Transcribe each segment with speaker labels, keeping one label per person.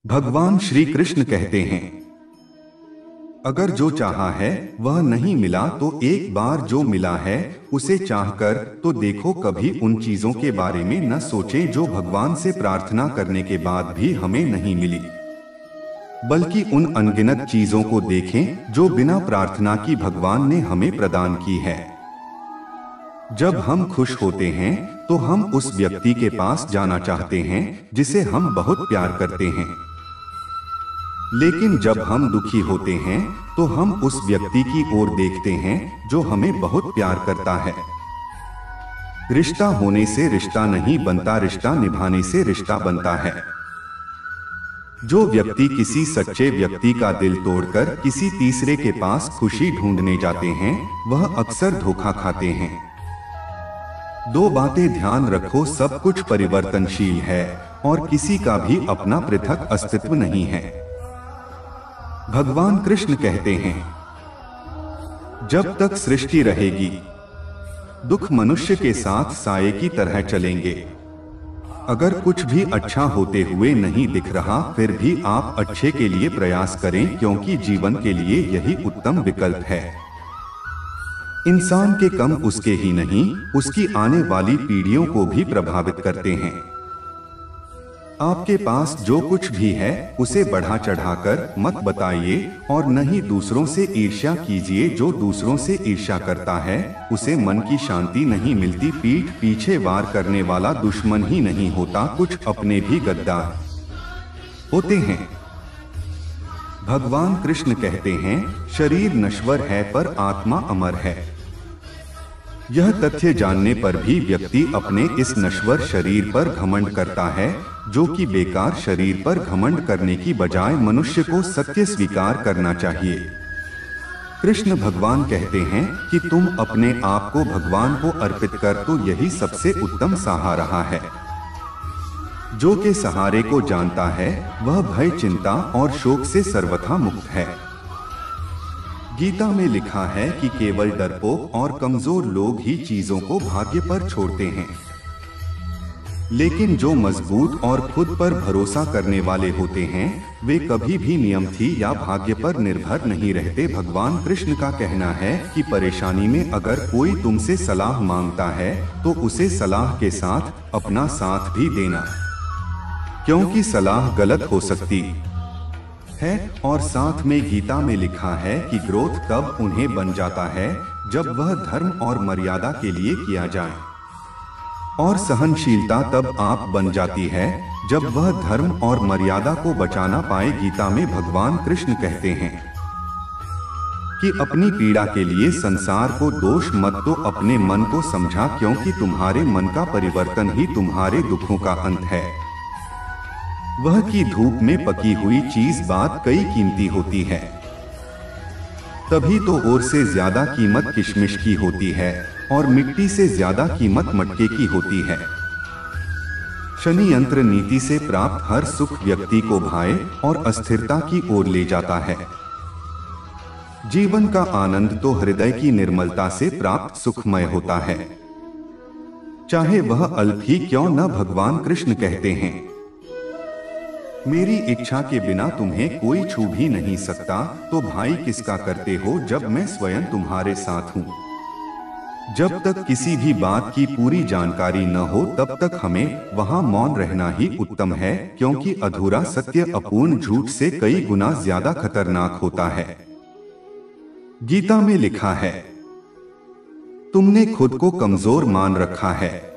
Speaker 1: भगवान श्री कृष्ण कहते हैं, अगर जो चाहा है वह नहीं मिला तो एक बार जो मिला है उसे चाहकर तो देखो। कभी उन चीजों के बारे में न सोचें जो भगवान से प्रार्थना करने के बाद भी हमें नहीं मिली, बल्कि उन अनगिनत चीजों को देखें जो बिना प्रार्थना की भगवान ने हमें प्रदान की है। जब हम खुश होते हैं तो हम उस व्यक्ति के पास जाना चाहते हैं जिसे हम बहुत प्यार करते हैं, लेकिन जब हम दुखी होते हैं तो हम उस व्यक्ति की ओर देखते हैं जो हमें बहुत प्यार करता है। रिश्ता होने से रिश्ता नहीं बनता, रिश्ता निभाने से रिश्ता बनता है। जो व्यक्ति किसी सच्चे व्यक्ति का दिल तोड़कर किसी तीसरे के पास खुशी ढूंढने जाते हैं वह अक्सर धोखा खाते हैं। दो बातें ध्यान रखो, सब कुछ परिवर्तनशील है और किसी का भी अपना पृथक अस्तित्व नहीं है। भगवान कृष्ण कहते हैं, जब तक सृष्टि रहेगी दुख मनुष्य के साथ साये की तरह चलेंगे। अगर कुछ भी अच्छा होते हुए नहीं दिख रहा फिर भी आप अच्छे के लिए प्रयास करें, क्योंकि जीवन के लिए यही उत्तम विकल्प है। इंसान के कम उसके ही नहीं, उसकी आने वाली पीढ़ियों को भी प्रभावित करते हैं। आपके पास जो कुछ भी है उसे बढ़ा चढ़ाकर मत बताइए और न ही दूसरों से ईर्ष्या कीजिए। जो दूसरों से ईर्ष्या करता है उसे मन की शांति नहीं मिलती। पीठ पीछे वार करने वाला दुश्मन ही नहीं होता, कुछ अपने भी गद्दार होते हैं। भगवान कृष्ण कहते हैं, शरीर नश्वर है पर आत्मा अमर है। यह तथ्य जानने पर भी व्यक्ति अपने इस नश्वर शरीर पर घमंड करता है, जो कि बेकार। शरीर पर घमंड करने की बजाय मनुष्य को सत्य स्वीकार करना चाहिए। कृष्ण भगवान कहते हैं कि तुम अपने आप को भगवान को अर्पित कर, तो यही सबसे उत्तम सहारा है। जो के सहारे को जानता है वह भय, चिंता और शोक से सर्वथा मुक्त है। गीता में लिखा है कि केवल डरपोक और कमजोर लोग ही चीजों को भाग्य पर छोड़ते हैं, लेकिन जो मजबूत और खुद पर भरोसा करने वाले होते हैं वे कभी भी नियम थी या भाग्य पर निर्भर नहीं रहते। भगवान कृष्ण का कहना है कि परेशानी में अगर कोई तुमसे सलाह मांगता है तो उसे सलाह के साथ अपना साथ भी देना, क्योंकि सलाह गलत हो सकती है। और साथ में गीता में लिखा है कि क्रोध तब उन्हें बन जाता है जब वह धर्म और मर्यादा के लिए किया जाए, और सहनशीलता तब आप बन जाती है जब वह धर्म और मर्यादा को बचाना पाए। गीता में भगवान कृष्ण कहते हैं कि अपनी पीड़ा के लिए संसार को दोष मत दो, अपने मन को समझा, क्योंकि तुम्हारे मन का परिवर्तन ही तुम्हारे दुखों का अंत है। वह की धूप में पकी हुई चीज बात कई कीमती होती है, तभी तो और से ज्यादा कीमत किशमिश की होती है और मिट्टी से ज्यादा कीमत मटके की होती है। शनि यंत्र नीति से प्राप्त हर सुख व्यक्ति को भय और अस्थिरता की ओर ले जाता है। जीवन का आनंद तो हृदय की निर्मलता से प्राप्त सुखमय होता है, चाहे वह अल्प ही क्यों न। भगवान कृष्ण कहते हैं, मेरी इच्छा के बिना तुम्हें कोई छू भी नहीं सकता, तो भाई किसका करते हो जब मैं स्वयं तुम्हारे साथ हूं। जब तक किसी भी बात की पूरी जानकारी न हो तब तक हमें वहां मौन रहना ही उत्तम है, क्योंकि अधूरा सत्य अपूर्ण झूठ से कई गुना ज्यादा खतरनाक होता है। गीता में लिखा है, तुमने खुद को कमजोर मान रखा है,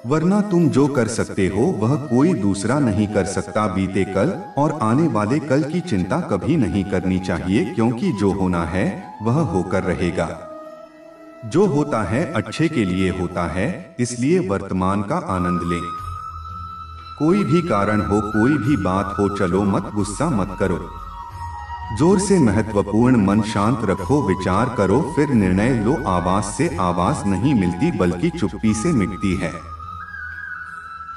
Speaker 1: वरना तुम जो कर सकते हो वह कोई दूसरा नहीं कर सकता। बीते कल और आने वाले कल की चिंता कभी नहीं करनी चाहिए, क्योंकि जो होना है वह होकर रहेगा। जो होता है अच्छे के लिए होता है, इसलिए वर्तमान का आनंद लें। कोई भी कारण हो, कोई भी बात हो, चलो मत, गुस्सा मत करो, जोर से महत्वपूर्ण मन शांत रखो, विचार करो फिर निर्णय लो। आवाज से आवाज नहीं मिलती बल्कि चुप्पी से मिटती है।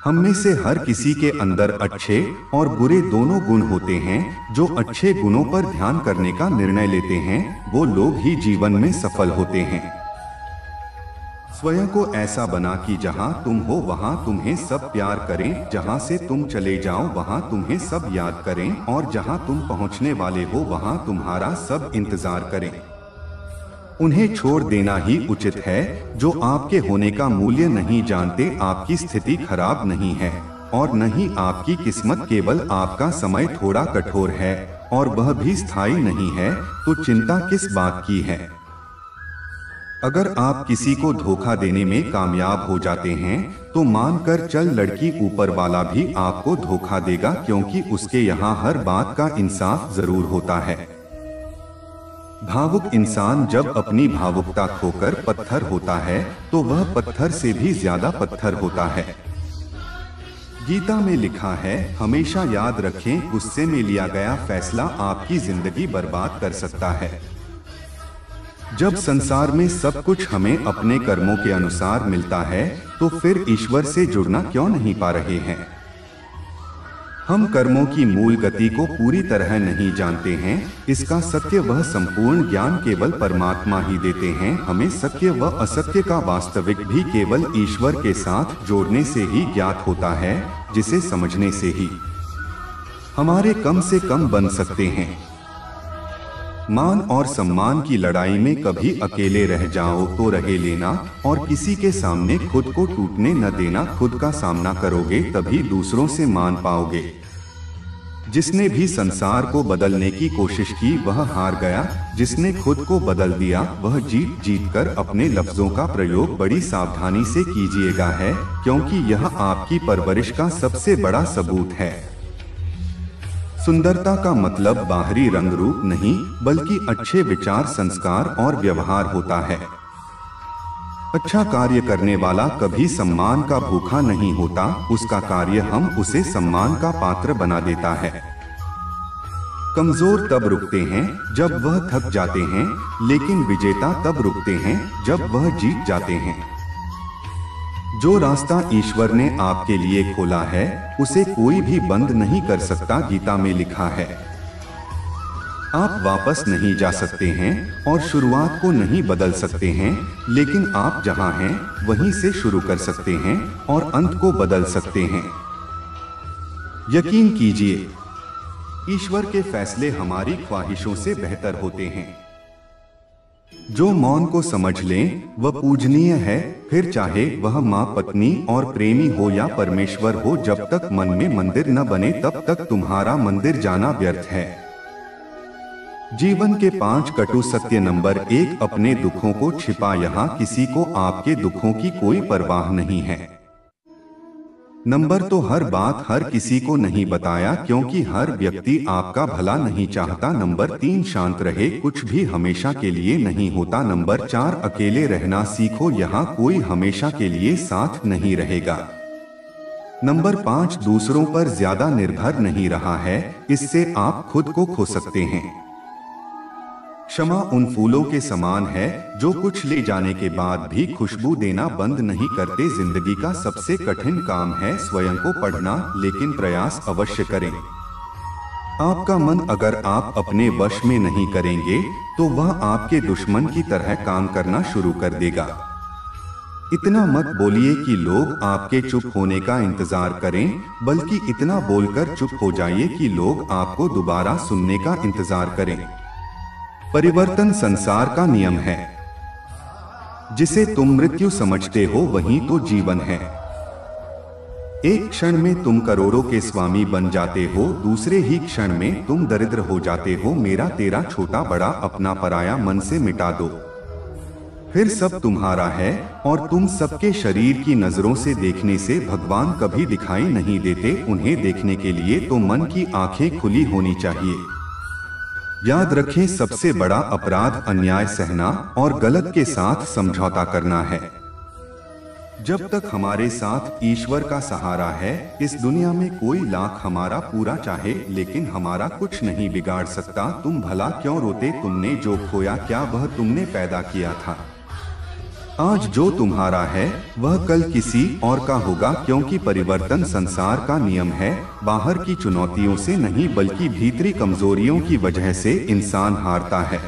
Speaker 1: हम में से हर किसी के अंदर अच्छे और बुरे दोनों गुण होते हैं। जो अच्छे गुणों पर ध्यान करने का निर्णय लेते हैं वो लोग ही जीवन में सफल होते हैं। स्वयं को ऐसा बना कि जहाँ तुम हो वहाँ तुम्हें सब प्यार करें, जहाँ से तुम चले जाओ वहाँ तुम्हें सब याद करें, और जहाँ तुम पहुँचने वाले हो वहाँ तुम्हारा सब इंतजार करें। उन्हें छोड़ देना ही उचित है जो आपके होने का मूल्य नहीं जानते। आपकी स्थिति खराब नहीं है और न ही आपकी किस्मत, केवल आपका समय थोड़ा कठोर है और वह भी स्थायी नहीं है, तो चिंता किस बात की है। अगर आप किसी को धोखा देने में कामयाब हो जाते हैं तो मानकर चल लड़की ऊपर वाला भी आपको धोखा देगा, क्योंकि उसके यहाँ हर बात का इंसाफ जरूर होता है। भावुक इंसान जब अपनी भावुकता खोकर पत्थर होता है तो वह पत्थर से भी ज्यादा पत्थर होता है। गीता में लिखा है, हमेशा याद रखें, गुस्से में लिया गया फैसला आपकी जिंदगी बर्बाद कर सकता है। जब संसार में सब कुछ हमें अपने कर्मों के अनुसार मिलता है तो फिर ईश्वर से जुड़ना क्यों नहीं पा रहे हैं। हम कर्मों की मूल गति को पूरी तरह नहीं जानते हैं। इसका सत्य व संपूर्ण ज्ञान केवल परमात्मा ही देते हैं। हमें सत्य व असत्य का वास्तविक भी केवल ईश्वर के साथ जोड़ने से ही ज्ञात होता है, जिसे समझने से ही हमारे कम से कम बन सकते हैं। मान और सम्मान की लड़ाई में कभी अकेले रह जाओ तो रहे लेना, और किसी के सामने खुद को टूटने न देना। खुद का सामना करोगे तभी दूसरों से मान पाओगे। जिसने भी संसार को बदलने की कोशिश की वह हार गया, जिसने खुद को बदल दिया वह जीत जीत कर अपने लफ्जों का प्रयोग बड़ी सावधानी से कीजिएगा है, क्योंकि यह आपकी परवरिश का सबसे बड़ा सबूत है। सुंदरता का मतलब बाहरी रंग रूप नहीं, बल्कि अच्छे विचार, संस्कार और व्यवहार होता है। अच्छा कार्य करने वाला कभी सम्मान का भूखा नहीं होता, उसका कार्य हम उसे सम्मान का पात्र बना देता है। कमजोर तब रुकते हैं जब वह थक जाते हैं, लेकिन विजेता तब रुकते हैं जब वह जीत जाते हैं। जो रास्ता ईश्वर ने आपके लिए खोला है उसे कोई भी बंद नहीं कर सकता। गीता में लिखा है, आप वापस नहीं जा सकते हैं और शुरुआत को नहीं बदल सकते हैं, लेकिन आप जहां हैं वहीं से शुरू कर सकते हैं और अंत को बदल सकते हैं। यकीन कीजिए, ईश्वर के फैसले हमारी ख्वाहिशों से बेहतर होते हैं। जो मौन को समझ लें वह पूजनीय है, फिर चाहे वह माँ, पत्नी और प्रेमी हो या परमेश्वर हो। जब तक मन में मंदिर न बने तब तक तुम्हारा मंदिर जाना व्यर्थ है। जीवन के 5 कटु सत्य। नंबर 1, अपने दुखों को छिपा। यहाँ किसी को आपके दुखों की कोई परवाह नहीं है। नंबर 2, हर बात हर किसी को नहीं बताया, क्योंकि हर व्यक्ति आपका भला नहीं चाहता। नंबर 3, शांत रहे, कुछ भी हमेशा के लिए नहीं होता। नंबर 4, अकेले रहना सीखो, यहाँ कोई हमेशा के लिए साथ नहीं रहेगा। नंबर 5, दूसरों पर ज्यादा निर्भर नहीं रहा है, इससे आप खुद को खो सकते हैं। क्षमा उन फूलों के समान है जो कुछ ले जाने के बाद भी खुशबू देना बंद नहीं करते। जिंदगी का सबसे कठिन काम है स्वयं को पढ़ना, लेकिन प्रयास अवश्य करें। आपका मन अगर आप अपने वश में नहीं करेंगे तो वह आपके दुश्मन की तरह काम करना शुरू कर देगा। इतना मत बोलिए कि लोग आपके चुप होने का इंतजार करें, बल्कि इतना बोलकर चुप हो जाइए कि लोग आपको दोबारा सुनने का इंतजार करें। परिवर्तन संसार का नियम है। जिसे तुम मृत्यु समझते हो वही तो जीवन है। एक क्षण में तुम करोड़ों के स्वामी बन जाते हो, दूसरे ही क्षण में तुम दरिद्र हो जाते हो। मेरा तेरा, छोटा बड़ा, अपना पराया मन से मिटा दो, फिर सब तुम्हारा है। और तुम सबके शरीर की नजरों से देखने से भगवान कभी दिखाई नहीं देते। उन्हें देखने के लिए तो मन की आंखें खुली होनी चाहिए। याद रखें, सबसे बड़ा अपराध अन्याय सहना और गलत के साथ समझौता करना है। जब तक हमारे साथ ईश्वर का सहारा है, इस दुनिया में कोई लाख हमारा पूरा चाहे, लेकिन हमारा कुछ नहीं बिगाड़ सकता। तुम भला क्यों रोते? तुमने जो खोया क्या वह तुमने पैदा किया था? आज जो तुम्हारा है वह कल किसी और का होगा, क्योंकि परिवर्तन संसार का नियम है। बाहर की चुनौतियों से नहीं, बल्कि भीतरी कमजोरियों की वजह से इंसान हारता है।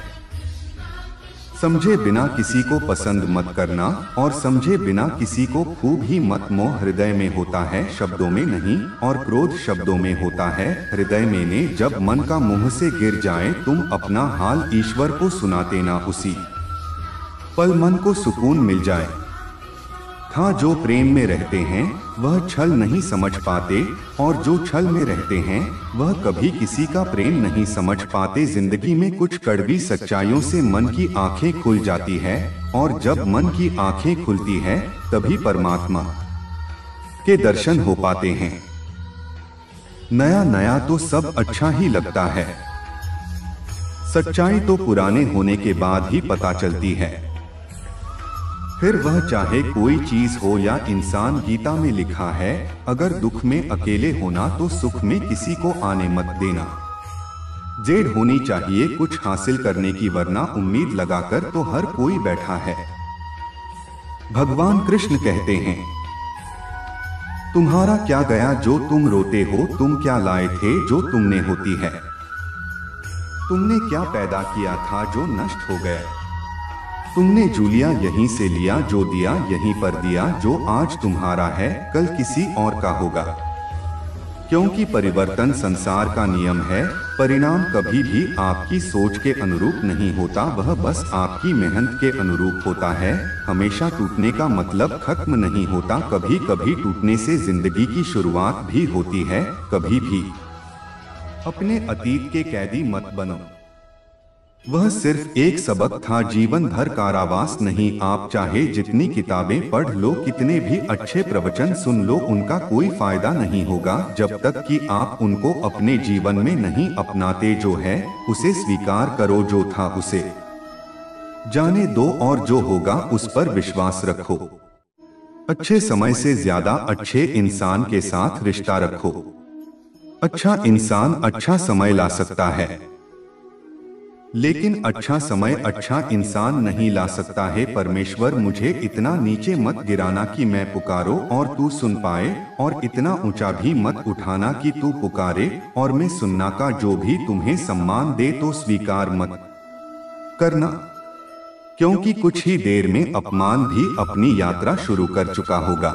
Speaker 1: समझे बिना किसी को पसंद मत करना, और समझे बिना किसी को खूब ही मत। मोह हृदय में होता है, शब्दों में नहीं, और क्रोध शब्दों में होता है, हृदय में ने। जब मन का मुंह से गिर जाए, तुम अपना हाल ईश्वर को सुनाते ना, उसी पल मन को सुकून मिल जाए। था जो प्रेम में रहते हैं वह छल नहीं समझ पाते, और जो छल में रहते हैं वह कभी किसी का प्रेम नहीं समझ पाते। जिंदगी में कुछ कड़वी सच्चाइयों से मन की आंखें खुल जाती है, और जब मन की आंखें खुलती है तभी परमात्मा के दर्शन हो पाते हैं। नया नया तो सब अच्छा ही लगता है, सच्चाई तो पुराने होने के बाद ही पता चलती है। फिर वह चाहे कोई चीज हो या इंसान। गीता में लिखा है, अगर दुख में अकेले होना तो सुख में किसी को आने मत देना। जेड़ होनी चाहिए कुछ हासिल करने की, वरना उम्मीद लगाकर तो हर कोई बैठा है। भगवान कृष्ण कहते हैं, तुम्हारा क्या गया जो तुम रोते हो, तुम क्या लाए थे जो तुमने होती है। तुमने क्या पैदा किया था जो नष्ट हो गया। तुमने जो लिया यहीं से लिया, जो दिया यहीं पर दिया। जो आज तुम्हारा है कल किसी और का होगा, क्योंकि परिवर्तन संसार का नियम है। परिणाम कभी भी आपकी सोच के अनुरूप नहीं होता, वह बस आपकी मेहनत के अनुरूप होता है। हमेशा टूटने का मतलब खत्म नहीं होता, कभी कभी टूटने से जिंदगी की शुरुआत भी होती है। कभी भी अपने अतीत के कैदी मत बनो, वह सिर्फ एक सबक था, जीवन भर कारावास नहीं। आप चाहे जितनी किताबें पढ़ लो, कितने भी अच्छे प्रवचन सुन लो, उनका कोई फायदा नहीं होगा जब तक कि आप उनको अपने जीवन में नहीं अपनाते। जो है उसे स्वीकार करो, जो था उसे जाने दो, और जो होगा उस पर विश्वास रखो। अच्छे समय से ज्यादा अच्छे इंसान के साथ रिश्ता रखो। अच्छा इंसान अच्छा समय ला सकता है, लेकिन अच्छा समय अच्छा इंसान नहीं ला सकता है। परमेश्वर मुझे इतना नीचे मत गिराना कि मैं पुकारो और तू सुन पाए, और इतना ऊंचा भी मत उठाना कि तू पुकारे और मैं सुनना का। जो भी तुम्हें सम्मान दे तो स्वीकार मत करना, क्योंकि कुछ ही देर में अपमान भी अपनी यात्रा शुरू कर चुका होगा।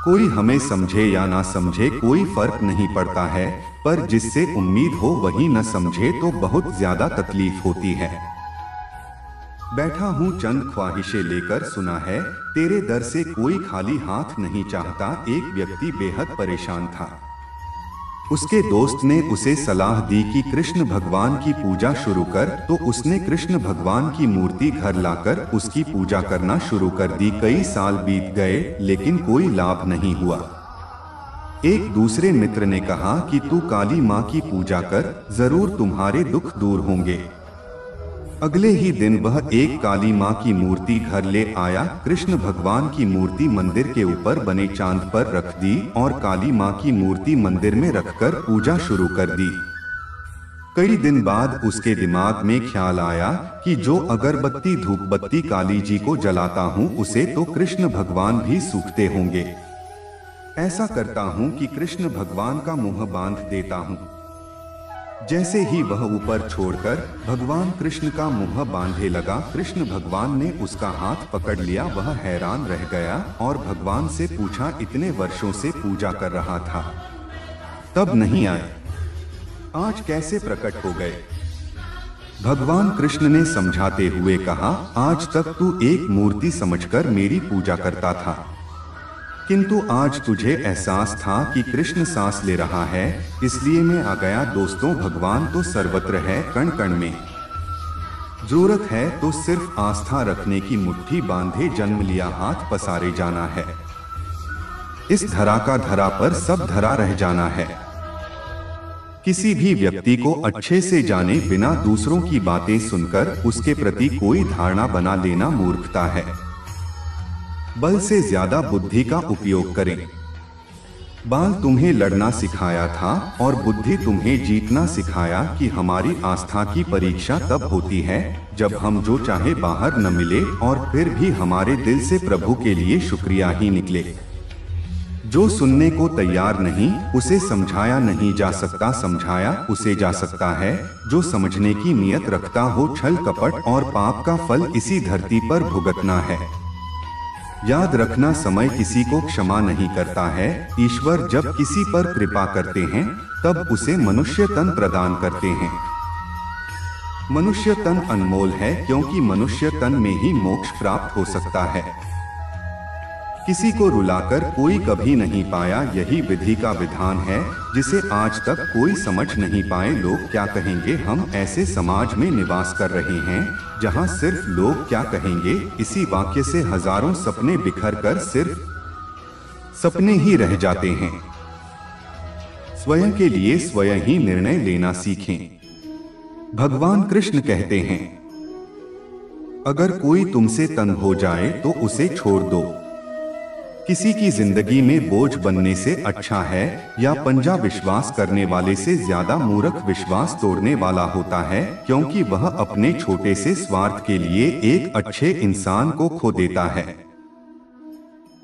Speaker 1: कोई हमें समझे या ना समझे कोई फर्क नहीं पड़ता है, पर जिससे उम्मीद हो वही न समझे तो बहुत ज्यादा तकलीफ होती है। बैठा हूँ चंद ख्वाहिशें लेकर, सुना है तेरे दर से कोई खाली हाथ नहीं चाहता। एक व्यक्ति बेहद परेशान था। उसके दोस्त ने उसे सलाह दी कि कृष्ण भगवान की पूजा शुरू कर, तो उसने कृष्ण भगवान की मूर्ति घर लाकर उसकी पूजा करना शुरू कर दी। कई साल बीत गए लेकिन कोई लाभ नहीं हुआ। एक दूसरे मित्र ने कहा कि तू काली माँ की पूजा कर, जरूर तुम्हारे दुख दूर होंगे। अगले ही दिन वह एक काली माँ की मूर्ति घर ले आया। कृष्ण भगवान की मूर्ति मंदिर के ऊपर बने चांद पर रख दी और काली माँ की मूर्ति मंदिर में रखकर पूजा शुरू कर दी। कई दिन बाद उसके दिमाग में ख्याल आया कि जो अगरबत्ती धूप बत्ती काली जी को जलाता हूँ उसे तो कृष्ण भगवान भी सूखते होंगे। ऐसा करता हूँ कि कृष्ण भगवान का मुंह बांध देता हूँ। जैसे ही वह ऊपर छोड़कर भगवान कृष्ण का मुंह बांधे लगा, कृष्ण भगवान ने उसका हाथ पकड़ लिया। वह हैरान रह गया और भगवान से पूछा, इतने वर्षों से पूजा कर रहा था, तब नहीं आए, आज कैसे प्रकट हो गए? भगवान कृष्ण ने समझाते हुए कहा, आज तक तू एक मूर्ति समझकर मेरी पूजा करता था, किंतु आज तुझे एहसास था कि कृष्ण सांस ले रहा है, इसलिए मैं आ गया। दोस्तों, भगवान तो सर्वत्र है, कण कण में। जरूरत है तो सिर्फ आस्था रखने की, मुट्ठी बांधे जन्म लिया हाथ पसारे जाना है। इस धरा का धरा पर सब धरा रह जाना है। किसी भी व्यक्ति को अच्छे से जाने बिना दूसरों की बातें सुनकर उसके प्रति कोई धारणा बना लेना मूर्खता है। बल से ज्यादा बुद्धि का उपयोग करें। बाल तुम्हें लड़ना सिखाया था और बुद्धि तुम्हें जीतना सिखाया कि हमारी आस्था की परीक्षा तब होती है जब हम जो चाहे बाहर न मिले और फिर भी हमारे दिल से प्रभु के लिए शुक्रिया ही निकले। जो सुनने को तैयार नहीं उसे समझाया नहीं जा सकता, समझाया उसे जा सकता है। जो समझने की नियत रखता हो छल कपट और पाप का फल इसी धरती पर भुगतना है। याद रखना, समय किसी को क्षमा नहीं करता है। ईश्वर जब किसी पर कृपा करते हैं तब उसे मनुष्य तन प्रदान करते हैं। मनुष्य तन अनमोल है क्योंकि मनुष्य तन में ही मोक्ष प्राप्त हो सकता है। किसी को रुलाकर कोई कभी नहीं पाया, यही विधि का विधान है जिसे आज तक कोई समझ नहीं पाए। लोग क्या कहेंगे, हम ऐसे समाज में निवास कर रहे हैं जहां सिर्फ लोग क्या कहेंगे, इसी वाक्य से हजारों सपने बिखर कर सिर्फ सपने ही रह जाते हैं। स्वयं के लिए स्वयं ही निर्णय लेना सीखें। भगवान कृष्ण कहते हैं, अगर कोई तुमसे तंग हो जाए तो उसे छोड़ दो। किसी की जिंदगी में बोझ बनने से अच्छा है या पंजा विश्वास करने वाले से ज्यादा मूर्ख विश्वास तोड़ने वाला होता है, क्योंकि वह अपने छोटे से स्वार्थ के लिए एक अच्छे इंसान को खो देता है।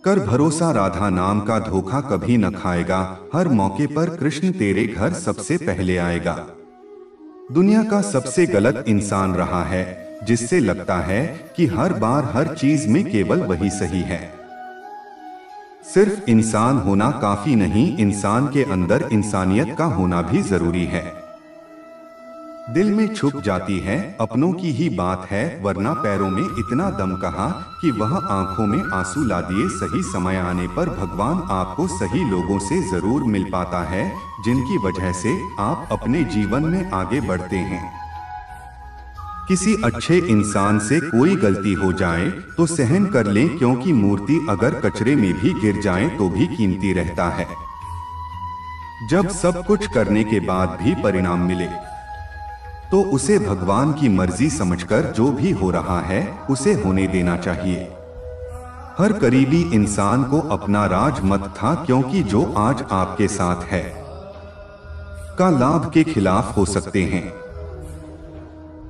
Speaker 1: कर भरोसा, राधा नाम का धोखा कभी न खाएगा। हर मौके पर कृष्ण तेरे घर सबसे पहले आएगा। दुनिया का सबसे गलत इंसान रहा है जिससे लगता है कि हर बार हर चीज में केवल वही सही है। सिर्फ इंसान होना काफी नहीं, इंसान के अंदर इंसानियत का होना भी जरूरी है। दिल में छुप जाती है, अपनों की ही बात है, वरना पैरों में इतना दम कहा कि वह आंखों में आंसू ला दिए। सही समय आने पर भगवान आपको सही लोगों से जरूर मिल पाता है, जिनकी वजह से आप अपने जीवन में आगे बढ़ते हैं। किसी अच्छे इंसान से कोई गलती हो जाए तो सहन कर लें, क्योंकि मूर्ति अगर कचरे में भी गिर जाए तो भी कीमती रहता है। जब सब कुछ करने के बाद भी परिणाम मिले तो उसे भगवान की मर्जी समझकर जो भी हो रहा है उसे होने देना चाहिए। हर करीबी इंसान को अपना राज मत था, क्योंकि जो आज आपके साथ है का लाभ के खिलाफ हो सकते हैं।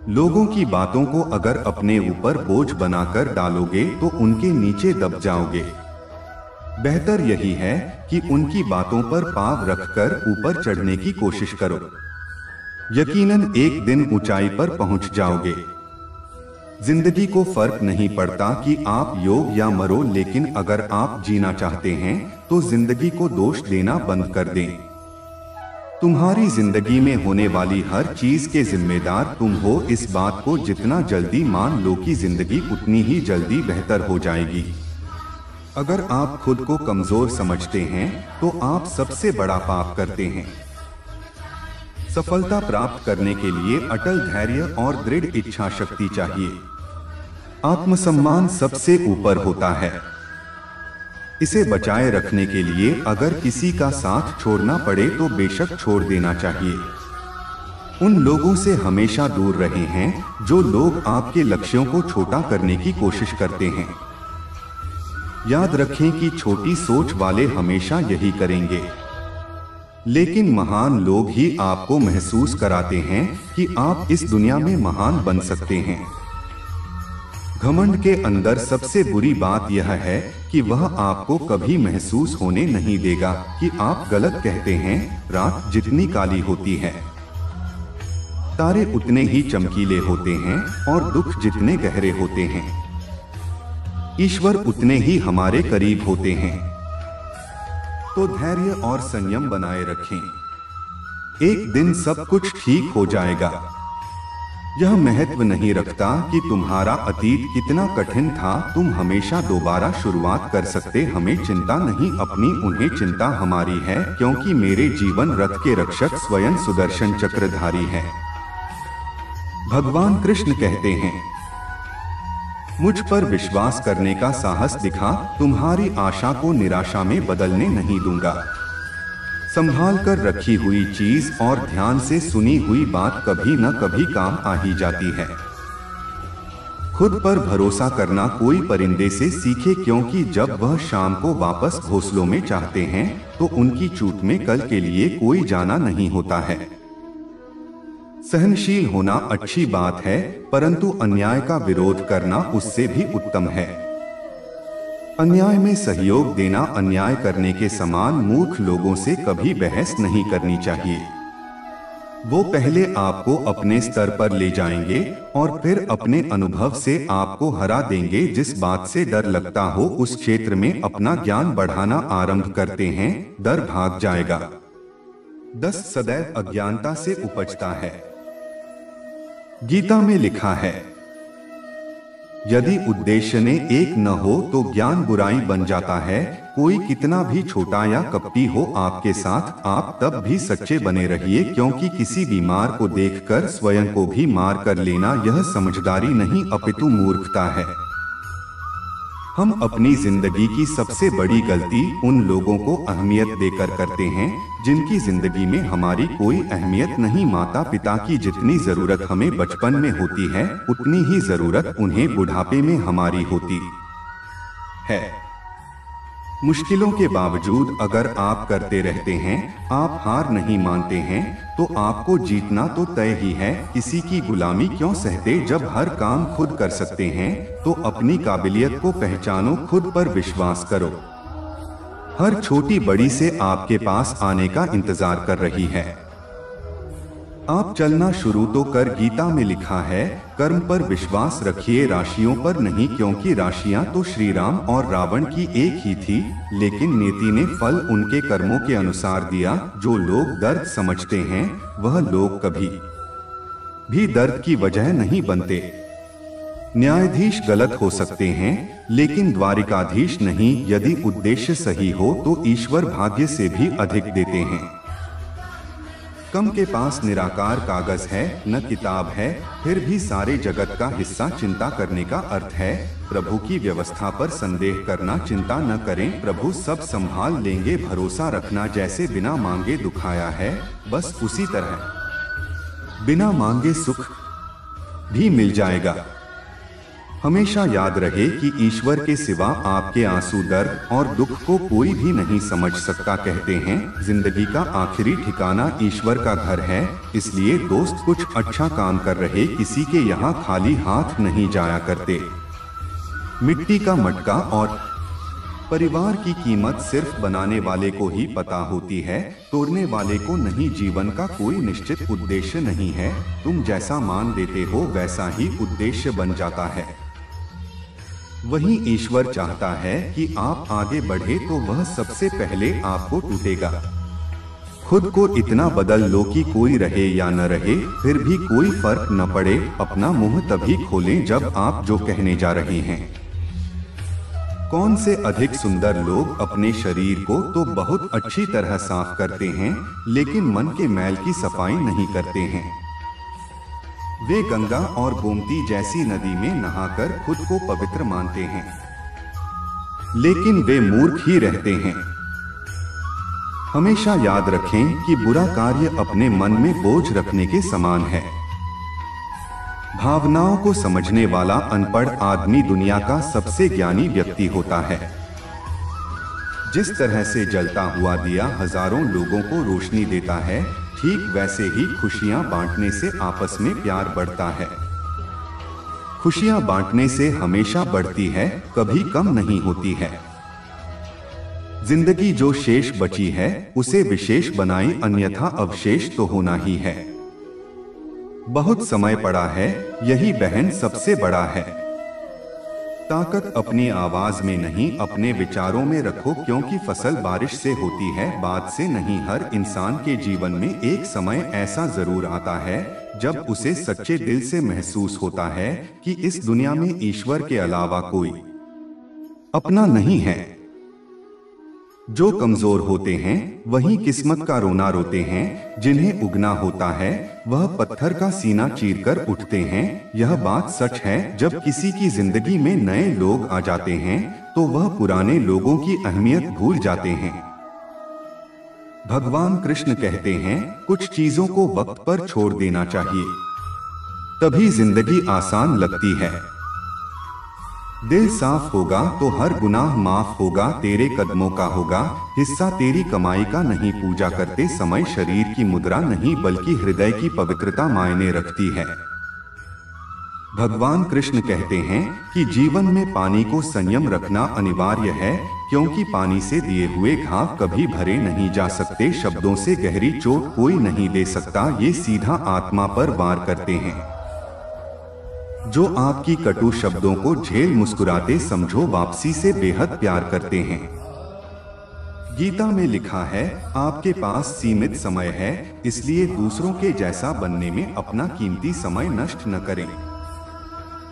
Speaker 1: लोगों की बातों को अगर अपने ऊपर बोझ बनाकर डालोगे तो उनके नीचे दब जाओगे। बेहतर यही है कि उनकी बातों पर पाँव रखकर ऊपर चढ़ने की कोशिश करो। यकीनन एक दिन ऊंचाई पर पहुंच जाओगे। जिंदगी को फर्क नहीं पड़ता कि आप योग या मरो, लेकिन अगर आप जीना चाहते हैं तो जिंदगी को दोष देना बंद कर दें। तुम्हारी जिंदगी में होने वाली हर चीज के जिम्मेदार तुम हो। इस बात को जितना जल्दी मान लो कि जिंदगी उतनी ही जल्दी बेहतर हो जाएगी। अगर आप खुद को कमजोर समझते हैं तो आप सबसे बड़ा पाप करते हैं। सफलता प्राप्त करने के लिए अटल धैर्य और दृढ़ इच्छा शक्ति चाहिए। आत्मसम्मान सबसे ऊपर होता है। इसे बचाए रखने के लिए अगर किसी का साथ छोड़ना पड़े तो बेशक छोड़ देना चाहिए। उन लोगों से हमेशा दूर रहे हैं जो लोग आपके लक्ष्यों को छोटा करने की कोशिश करते हैं। याद रखें कि छोटी सोच वाले हमेशा यही करेंगे, लेकिन महान लोग ही आपको महसूस कराते हैं कि आप इस दुनिया में महान बन सकते हैं। घमंड के अंदर सबसे बुरी बात यह है कि वह आपको कभी महसूस होने नहीं देगा कि आप गलत कहते हैं। रात जितनी काली होती है, तारे उतने ही चमकीले होते हैं, और दुख जितने गहरे होते हैं, ईश्वर उतने ही हमारे करीब होते हैं। तो धैर्य और संयम बनाए रखें। एक दिन सब कुछ ठीक हो जाएगा। यह महत्व नहीं रखता कि तुम्हारा अतीत कितना कठिन था, तुम हमेशा दोबारा शुरुआत कर सकते। हमें चिंता नहीं अपनी, उन्हें चिंता हमारी है, क्योंकि मेरे जीवन रथ के रक्षक स्वयं सुदर्शन चक्रधारी है। भगवान कृष्ण कहते हैं, मुझ पर विश्वास करने का साहस दिखा, तुम्हारी आशा को निराशा में बदलने नहीं दूंगा। संभाल कर रखी हुई चीज और ध्यान से सुनी हुई बात कभी न कभी काम आ ही जाती है। खुद पर भरोसा करना कोई परिंदे से सीखे, क्योंकि जब वह शाम को वापस घोंसलों में चाहते हैं तो उनकी चूक में कल के लिए कोई जाना नहीं होता है। सहनशील होना अच्छी बात है, परंतु अन्याय का विरोध करना उससे भी उत्तम है। अन्याय में सहयोग देना अन्याय करने के समान। मूर्ख लोगों से कभी बहस नहीं करनी चाहिए। वो पहले आपको अपने स्तर पर ले जाएंगे और फिर अपने अनुभव से आपको हरा देंगे। जिस बात से डर लगता हो उस क्षेत्र में अपना ज्ञान बढ़ाना आरंभ करते हैं, डर भाग जाएगा। 10 सदैव अज्ञानता से उपजता है। गीता में लिखा है, यदि उद्देश्य ने एक न हो तो ज्ञान बुराई बन जाता है। कोई कितना भी छोटा या कपटी हो आपके साथ, आप तब भी सच्चे बने रहिए, क्योंकि किसी बीमार को देखकर स्वयं को भी मार कर लेना यह समझदारी नहीं अपितु मूर्खता है। हम अपनी जिंदगी की सबसे बड़ी गलती उन लोगों को अहमियत देकर करते हैं जिनकी जिंदगी में हमारी कोई अहमियत नहीं। माता पिता की जितनी जरूरत हमें बचपन में होती है उतनी ही जरूरत उन्हें बुढ़ापे में हमारी होती है। मुश्किलों के बावजूद अगर आप करते रहते हैं, आप हार नहीं मानते हैं, तो आपको जीतना तो तय ही है। किसी की गुलामी क्यों सहते जब हर काम खुद कर सकते हैं। तो अपनी काबिलियत को पहचानो, खुद पर विश्वास करो। हर छोटी बड़ी से आपके पास आने का इंतजार कर रही है। आप चलना शुरू तो कर। गीता में लिखा है, कर्म पर विश्वास रखिए, राशियों पर नहीं, क्योंकि राशियां तो श्री राम और रावण की एक ही थी, लेकिन नियति ने फल उनके कर्मों के अनुसार दिया। जो लोग दर्द समझते हैं वह लोग कभी भी दर्द की वजह नहीं बनते। न्यायाधीश गलत हो सकते हैं लेकिन द्वारिकाधीश नहीं। यदि उद्देश्य सही हो तो ईश्वर भाग्य से भी अधिक देते हैं। कम के पास निराकार कागज है न किताब है, फिर भी सारे जगत का हिस्सा। चिंता करने का अर्थ है प्रभु की व्यवस्था पर संदेह करना। चिंता न करें, प्रभु सब संभाल लेंगे। भरोसा रखना, जैसे बिना मांगे दुखाया है बस उसी तरह बिना मांगे सुख भी मिल जाएगा। हमेशा याद रहे कि ईश्वर के सिवा आपके आंसू, दर्द और दुख को कोई भी नहीं समझ सकता। कहते हैं जिंदगी का आखिरी ठिकाना ईश्वर का घर है, इसलिए दोस्त कुछ अच्छा काम कर रहे किसी के यहाँ खाली हाथ नहीं जाया करते। मिट्टी का मटका और परिवार की कीमत सिर्फ बनाने वाले को ही पता होती है, तोड़ने वाले को नहीं। जीवन का कोई निश्चित उद्देश्य नहीं है, तुम जैसा मान देते हो वैसा ही उद्देश्य बन जाता है। वही ईश्वर चाहता है कि आप आगे बढ़े तो वह सबसे पहले आपको टूटेगा। खुद को इतना बदल लो कि कोई रहे या न रहे फिर भी कोई फर्क न पड़े। अपना मुंह तभी खोलें जब आप जो कहने जा रहे हैं। कौन से अधिक सुंदर लोग अपने शरीर को तो बहुत अच्छी तरह साफ करते हैं लेकिन मन के मैल की सफाई नहीं करते हैं। वे गंगा और गोमती जैसी नदी में नहाकर खुद को पवित्र मानते हैं, लेकिन वे मूर्ख ही रहते हैं। हमेशा याद रखें कि बुरा कार्य अपने मन में बोझ रखने के समान है। भावनाओं को समझने वाला अनपढ़ आदमी दुनिया का सबसे ज्ञानी व्यक्ति होता है। जिस तरह से जलता हुआ दिया हजारों लोगों को रोशनी देता है, ठीक वैसे ही खुशियां बांटने से आपस में प्यार बढ़ता है। खुशियां बांटने से हमेशा बढ़ती है, कभी कम नहीं होती है। जिंदगी जो शेष बची है उसे विशेष बनाई, अन्यथा अवशेष तो होना ही है। बहुत समय पड़ा है, यही बहन सबसे बड़ा है। ताकत अपनी आवाज में नहीं अपने विचारों में रखो, क्योंकि फसल बारिश से होती है, बात से नहीं। हर इंसान के जीवन में एक समय ऐसा जरूर आता है जब उसे सच्चे दिल से महसूस होता है कि इस दुनिया में ईश्वर के अलावा कोई अपना नहीं है। जो कमजोर होते हैं वही किस्मत का रोना रोते हैं, जिन्हें उगना होता है वह पत्थर का सीना चीरकर उठते हैं। यह बात सच है, जब किसी की जिंदगी में नए लोग आ जाते हैं तो वह पुराने लोगों की अहमियत भूल जाते हैं। भगवान कृष्ण कहते हैं कुछ चीजों को वक्त पर छोड़ देना चाहिए, तभी जिंदगी आसान लगती है। दिल साफ होगा तो हर गुनाह माफ होगा, तेरे कदमों का होगा हिस्सा तेरी कमाई का नहीं। पूजा करते समय शरीर की मुद्रा नहीं बल्कि हृदय की पवित्रता मायने रखती है। भगवान कृष्ण कहते हैं कि जीवन में पानी को संयम रखना अनिवार्य है, क्योंकि पानी से दिए हुए घाव कभी भरे नहीं जा सकते। शब्दों से गहरी चोट कोई नहीं दे सकता, ये सीधा आत्मा पर वार करते हैं। जो आपकी कटु शब्दों को झेल मुस्कुराते समझो वापसी से बेहद प्यार करते हैं। गीता में लिखा है, आपके पास सीमित समय है, इसलिए दूसरों के जैसा बनने में अपना कीमती समय नष्ट न करें।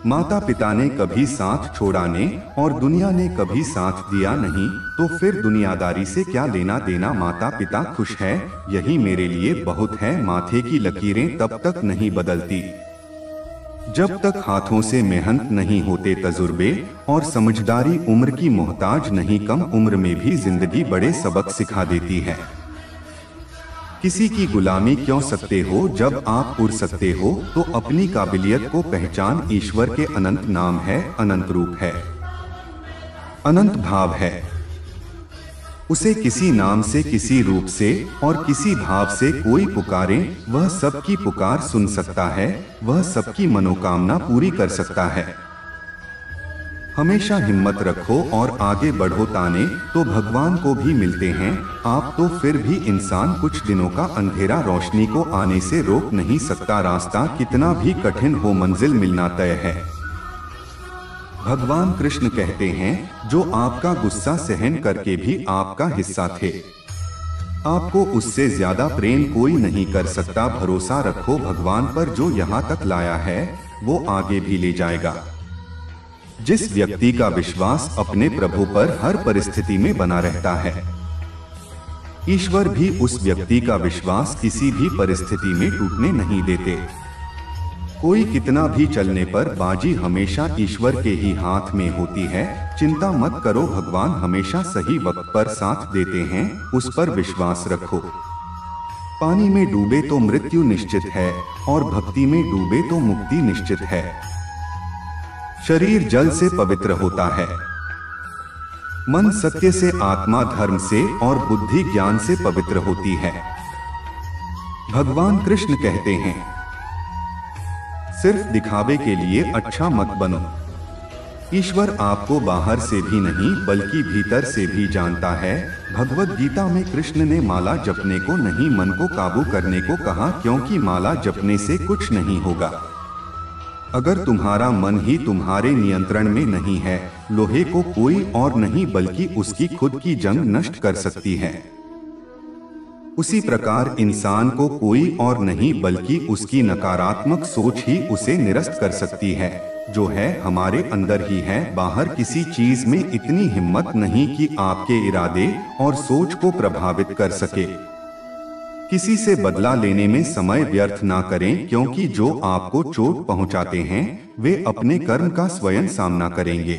Speaker 1: माता पिता ने कभी साथ छोड़ा ने और दुनिया ने कभी साथ दिया नहीं, तो फिर दुनियादारी से क्या लेना देना। माता पिता खुश है, यही मेरे लिए बहुत है। माथे की लकीरें तब तक नहीं बदलती जब तक हाथों से मेहनत नहीं होते तजुर्बे, और समझदारी उम्र की मोहताज नहीं। कम उम्र में भी जिंदगी बड़े सबक सिखा देती है। किसी की गुलामी क्यों सकते हो जब आप उड़ सकते हो, तो अपनी काबिलियत को पहचान। ईश्वर के अनंत नाम है, अनंत रूप है, अनंत भाव है। उसे किसी नाम से, किसी रूप से और किसी भाव से कोई पुकारे, वह सबकी पुकार सुन सकता है, वह सबकी मनोकामना पूरी कर सकता है। हमेशा हिम्मत रखो और आगे बढ़ो। ताने तो भगवान को भी मिलते हैं, आप तो फिर भी इंसान। कुछ दिनों का अंधेरा रोशनी को आने से रोक नहीं सकता। रास्ता कितना भी कठिन हो, मंजिल मिलना तय है। भगवान कृष्ण कहते हैं, जो आपका गुस्सा सहन करके भी आपका हिस्सा थे, आपको उससे ज्यादा प्रेम कोई नहीं कर सकता। भरोसा रखो भगवान पर, जो यहाँ तक लाया है वो आगे भी ले जाएगा। जिस व्यक्ति का विश्वास अपने प्रभु पर हर परिस्थिति में बना रहता है, ईश्वर भी उस व्यक्ति का विश्वास किसी भी परिस्थिति में टूटने नहीं देते। कोई कितना भी चलने पर बाजी हमेशा ईश्वर के ही हाथ में होती है। चिंता मत करो, भगवान हमेशा सही वक्त पर साथ देते हैं, उस पर विश्वास रखो। पानी में डूबे तो मृत्यु निश्चित है, और भक्ति में डूबे तो मुक्ति निश्चित है। शरीर जल से पवित्र होता है, मन सत्य से, आत्मा धर्म से और बुद्धि ज्ञान से पवित्र होती है। भगवान कृष्ण कहते हैं, सिर्फ दिखावे के लिए अच्छा मत बनो। ईश्वर आपको बाहर से भी नहीं बल्कि भीतर से भी जानता है। भगवद गीता में कृष्ण ने माला जपने को नहीं, मन को काबू करने को कहा, क्योंकि माला जपने से कुछ नहीं होगा। अगर तुम्हारा मन ही तुम्हारे नियंत्रण में नहीं है, लोहे को कोई और नहीं बल्कि उसकी खुद की जंग नष्ट कर सकती है। उसी प्रकार इंसान को कोई और नहीं बल्कि उसकी नकारात्मक सोच ही उसे निरस्त कर सकती है। जो है हमारे अंदर ही है, बाहर किसी चीज में इतनी हिम्मत नहीं कि आपके इरादे और सोच को प्रभावित कर सके। किसी से बदला लेने में समय व्यर्थ ना करें, क्योंकि जो आपको चोट पहुंचाते हैं वे अपने कर्म का स्वयं सामना करेंगे।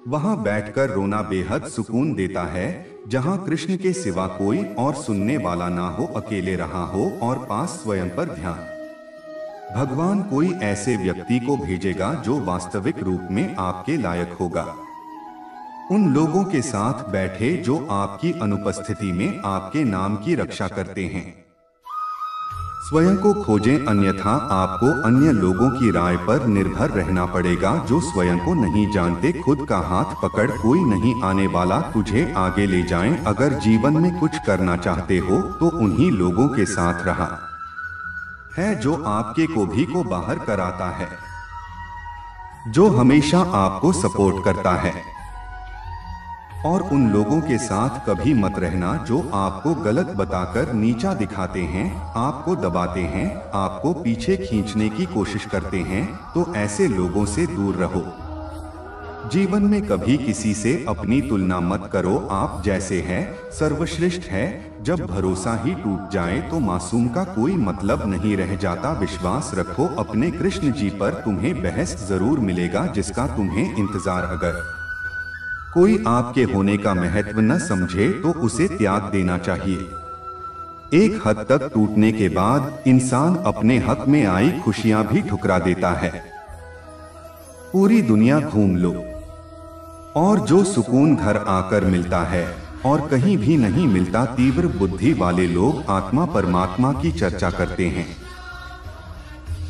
Speaker 1: वहां बैठकर रोना बेहद सुकून देता है, जहां कृष्ण के सिवा कोई और सुनने वाला ना हो, अकेले रहा हो और पास स्वयं पर ध्यान। भगवान कोई ऐसे व्यक्ति को भेजेगा जो वास्तविक रूप में आपके लायक होगा। उन लोगों के साथ बैठे जो आपकी अनुपस्थिति में आपके नाम की रक्षा करते हैं। स्वयं को खोजें, अन्यथा आपको अन्य लोगों की राय पर निर्भर रहना पड़ेगा जो स्वयं को नहीं जानते। खुद का हाथ पकड़, कोई नहीं आने वाला तुझे आगे ले जाएं। अगर जीवन में कुछ करना चाहते हो तो उन्हीं लोगों के साथ रहा है जो आपके कोभी को बाहर कराता है, जो हमेशा आपको सपोर्ट करता है। और उन लोगों के साथ कभी मत रहना जो आपको गलत बताकर नीचा दिखाते हैं, आपको दबाते हैं, आपको पीछे खींचने की कोशिश करते हैं। तो ऐसे लोगों से दूर रहो। जीवन में कभी किसी से अपनी तुलना मत करो, आप जैसे हैं सर्वश्रेष्ठ है। जब भरोसा ही टूट जाए तो मासूम का कोई मतलब नहीं रह जाता। विश्वास रखो अपने कृष्ण जी पर, तुम्हें बहस जरूर मिलेगा जिसका तुम्हें इंतजार। अगर कोई आपके होने का महत्व न समझे तो उसे त्याग देना चाहिए। एक हद तक टूटने के बाद इंसान अपने हक में आई खुशियां भी ठुकरा देता है। पूरी दुनिया घूम लो और जो सुकून घर आकर मिलता है और कहीं भी नहीं मिलता। तीव्र बुद्धि वाले लोग आत्मा परमात्मा की चर्चा करते हैं।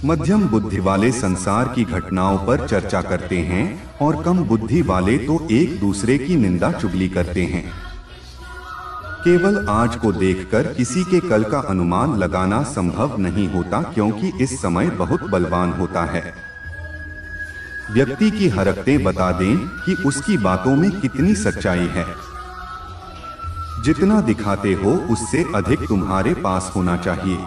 Speaker 1: मध्यम बुद्धि वाले संसार की घटनाओं पर चर्चा करते हैं और कम बुद्धि वाले तो एक दूसरे की निंदा चुगली करते हैं। केवल आज को देखकर किसी के कल का अनुमान लगाना संभव नहीं होता, क्योंकि इस समय बहुत बलवान होता है। व्यक्ति की हरकतें बता दें कि उसकी बातों में कितनी सच्चाई है। जितना दिखाते हो उससे अधिक तुम्हारे पास होना चाहिए।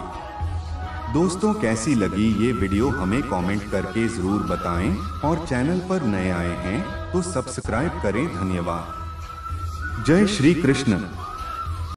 Speaker 1: दोस्तों, कैसी लगी ये वीडियो हमें कमेंट करके जरूर बताएं और चैनल पर नए आए हैं तो सब्सक्राइब करें। धन्यवाद। जय श्री कृष्ण।